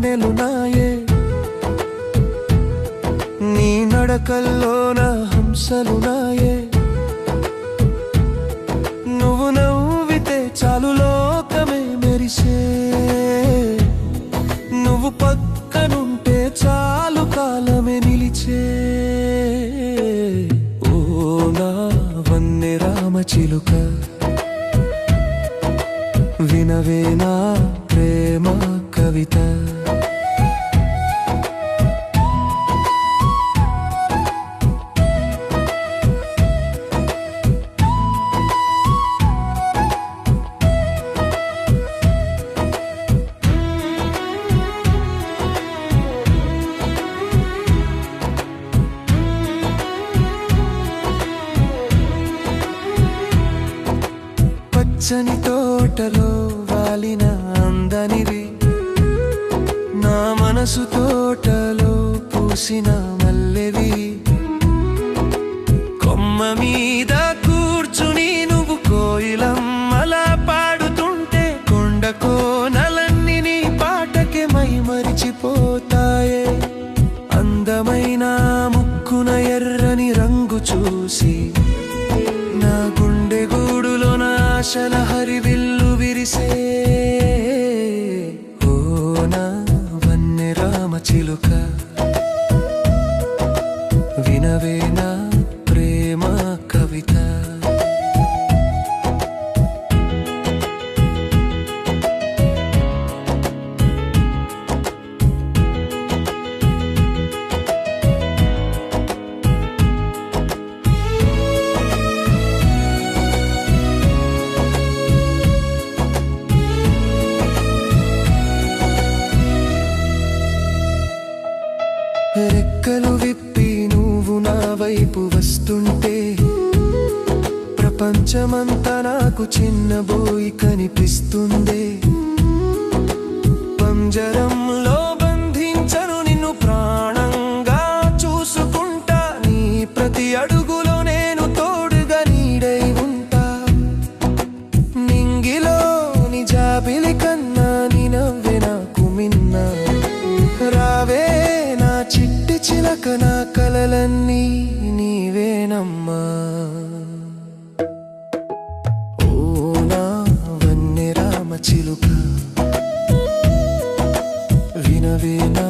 తేనెలునాయే, నీ నడకల్లోన హంసలునాయే. నువ్వు నవ్వితే చాలు లోకమే మెరిసే, నువ్వు పక్కనుంటే చాలు కాలమే నిలిచే. ఓ నా వన్నె రామచిలుక, వినవే నా ప్రేమ కవిత. పచ్చని తోటలో వాలిన అందనివి, నా మనసు తోటలో పూసిన మల్లెవి. కొమ్మ మీద కూర్చుని నువ్వు కోయిలమ్మలా పాడుతుంటే, కొండ కోనలన్నీ నీ పాటకే మై మరిచిపోతాయే. అందమైన ముక్కున ఎర్రని రంగు చూసి నా గుండె గూడులో ఆశల హరివిల్లు విరిసే. ఓ నా వన్నె రామచిలుక, వినవే నా ప్రేమ కవిత. రెక్కలు విప్పి నువ్వు నా వైపు వస్తుంటే, ప్రపంచమంతా నాకు చిన్నబోయి కనిపిస్తుందే. పంజరంలో బంధించను నిన్ను ప్రాణంగా చూసుకుంటా, నీ ప్రతి అడుగులో నేను తోడుగా నీడై ఉంటా. నింగిలో నీ జాబిలి కన్నా నీ నవ్వే నాకు మిన్నా. రావే నా చిట్టి చిలక, నా కలలన్నీ నీవేనమ్మా. ఓ నా వన్నె రామచిలుక, వినవే నా